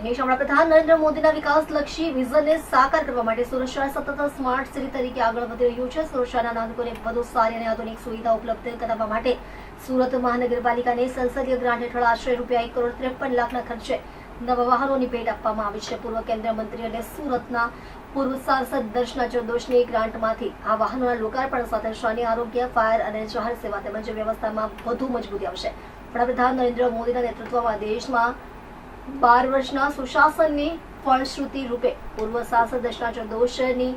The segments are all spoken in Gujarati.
દેશ વડાપ્રધાન નરેન્દ્ર મોદીના વિકાસલક્ષી વિઝનને સાકાર કરવા માટે સુરત શહેર સતત સ્માર્ટ સિટી તરીકે આગળ વધી રહ્યું છે। સુરત શહેરના નાગરિકોને વધુ સારી અને આધુનિક સુવિધા ઉપલબ્ધ કરાવવા માટે સુરત મહાનગરપાલિકાને સંસદીય ગ્રાન્ટ હેઠળ આશરે ₹1,53 લાખના ખર્ચે નવા વાહનોની ભેટ આપવામાં આવી છે। પૂર્વ કેન્દ્રીય મંત્રી અને સુરતના પૂર્વ સાંસદ દર્શના ચૌધરીની ગ્રાન્ટમાંથી આ વાહનોના લોકાર્પણ સાથે શહેરની આરોગ્ય, ફાયર અને જાહેર સેવા તેમજ વ્યવસ્થામાં વધુ મજબૂતી આવશે। વડાપ્રધાન નરેન્દ્ર મોદીના નેતૃત્વમાં દેશમાં 12 વર્ષના સુશાસનની ફળશ્રુતિ રૂપે પૂર્વ સાંસદ દર્શના ચૌધરીની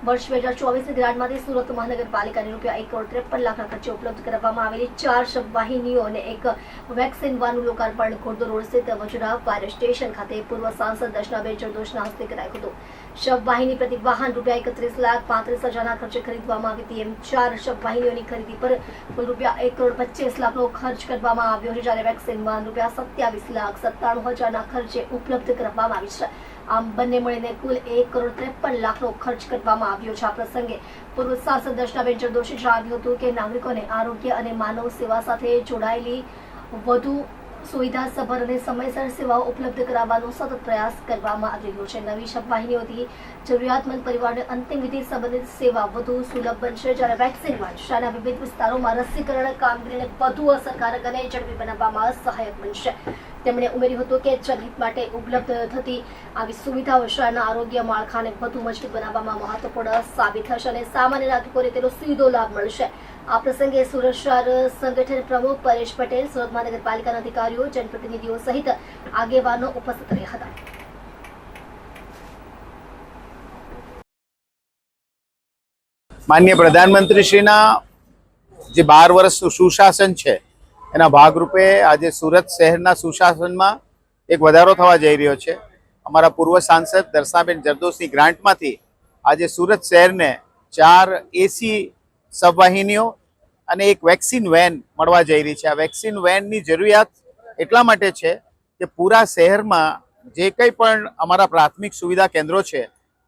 વર્ષ 2024ની ગ્રાન્ટમાંથી સુરત મહાનગરપાલિકાને ₹1,53 લાખના ખર્ચે ઉપલબ્ધ કરાવવામાં આવેલી 4 શબવાહિનીઓ અને એક વેક્સિન વાનનું લોકાર્પણ ખોડદો રોડ સ્થિત વજરા ફાયર સ્ટેશન ખાતે પૂર્વ સાંસદ દર્શનાબેન ચૌધરીના હસ્તે કરાયું હતું। શબવાહિની પ્રતિ વાહન ₹31,35,000ના ખર્ચે ખરીદવામાં આવી હતી। એમ 4 શબવાહિનીઓની ખરીદી પર કુલ ₹1,25 લાખનો ખર્ચ કરવામાં આવ્યો છે, જ્યારે વેક્સિન વાન ₹27,97,000ના ખર્ચે ઉપલબ્ધ કરવામાં આવી છે। આમ બંને મળીને કુલ ₹1,53 લાખનો ખર્ચ કરવામાં આવ્યો છે। આ પ્રસંગે પૂર્વ સાંસદ દર્શનાબેન ચૌધરીએ જણાવ્યું હતું કે નાગરિકોને આરોગ્ય અને માનવ સેવા સાથે જોડાયેલી વધુ સુવિધાસભર અને સમયસર સેવાઓ ઉપલબ્ધ કરાવવાનો સતત પ્રયાસ કરવામાં આવી રહ્યો છે। નવી શબવાહિનીઓથી જરૂરિયાતમંદ પરિવારને અંતિમ વિધિ સંબંધિત સેવા વધુ સુલભ બનશે, જ્યારે વેક્સિન વાન શહેરના વિવિધ વિસ્તારોમાં રસીકરણ કામગીરીને વધુ અસરકારક અને ઝડપી બનાવવામાં સહાયક બનશે। તેમણે ઉમેર્યું હતું કે જનહિત માટે ઉપલબ્ધ થતી આવી સુવિધાઓ શહેરના આરોગ્ય માળખાને વધુ મજબૂત બનાવવામાં મહત્વપૂર્ણ સાબિત થશે અને સામાન્ય નાગરિકોને તેનો સીધો લાભ મળશે। આ પ્રસંગે સુરત શહેર સંગઠન પ્રમુખ પરેશ પટેલ, સુરત મહાનગરપાલિકાના અધિકારીઓ, જનપ્રતિનિધિઓ સહિત આગેવાનો ઉપસ્થિત રહ્યા હતા। માનનીય પ્રધાનમંત્રીશ્રીના જે 12 વર્ષનું સુશાસન છે એના ભાગરૂપે આજે સુરત શહેરના સુશાસનમાં એક વધારો થવા જઈ રહ્યો છે। અમારા પૂર્વ સાંસદ દર્શનાબેન ચૌધરીની ગ્રાન્ટમાંથી આજે સુરત શહેરને 4 એસી શબવાહિનીઓ અને એક વેક્સિન વેન મળવા જઈ રહી છે। આ વેક્સિન વેનની જરૂરિયાત એટલા માટે છે કે પૂરા શહેરમાં જે કંઈ પણ અમારા પ્રાથમિક સુવિધા કેન્દ્રો છે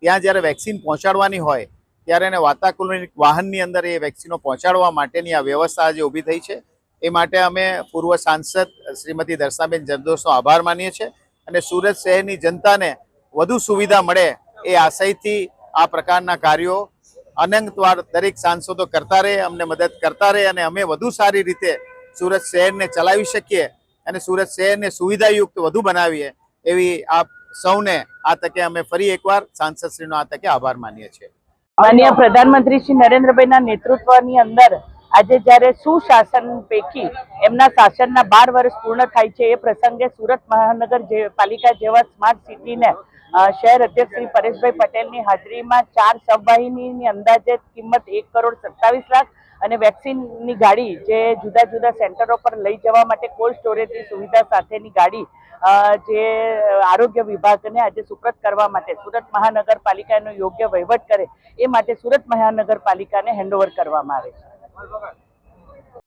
ત્યાં જ્યારે વેક્સિન પહોંચાડવાની હોય ત્યારે એને વાતાનુકૂલિત વાહનની અંદર એ વેક્સિનો પહોંચાડવા માટેની આ વ્યવસ્થા આજે ઊભી થઈ છે। એ માટે અમે પૂર્વ સાંસદ શ્રીમતી દર્શનાબેન ચૌધરીનો આભાર માનીએ છીએ અને સુરત શહેરની જનતાને વધુ સુવિધા મળે એ આશયથી આ પ્રકારના કાર્યો અનંતવાર દરેક સાંસદો કરતા રહે, અમને મદદ કરતા રહે અને અમે વધુ સારી રીતે સુરત શહેરને ચલાવી શકીએ અને સુરત શહેરને સુવિધાયુક્ત વધુ બનાવીએ એવી આપ સૌને આ તકે અમે ફરી એકવાર સાંસદશ્રીનો આ તકે આભાર માનીએ છીએ। માનનીય પ્રધાનમંત્રી શ્રી નરેન્દ્રભાઈના નેતૃત્વની અંદર આજે જ્યારે સુશાસન પૈકી એમના શાસનના 12 વર્ષ પૂર્ણ થાય છે એ પ્રસંગે સુરત મહાનગરપાલિકા જેવા સ્માર્ટ સિટીને શહેર અધ્યક્ષ શ્રી પરેશભાઈ પટેલની હાજરીમાં 4 શબવાહિનીની અંદાજે કિંમત ₹1,27 લાખ અને વેક્સિનની ગાડી જે જુદા જુદા સેન્ટરો પર લઈ જવા માટે કોલ્ડ સ્ટોરેજની સુવિધા સાથેની ગાડી જે આરોગ્ય વિભાગને આજે સુપ્રત કરવા માટે સુરત મહાનગરપાલિકાનો યોગ્ય વહીવટ કરે એ માટે સુરત મહાનગરપાલિકાને હેન્ડઓવર કરવામાં આવે છે।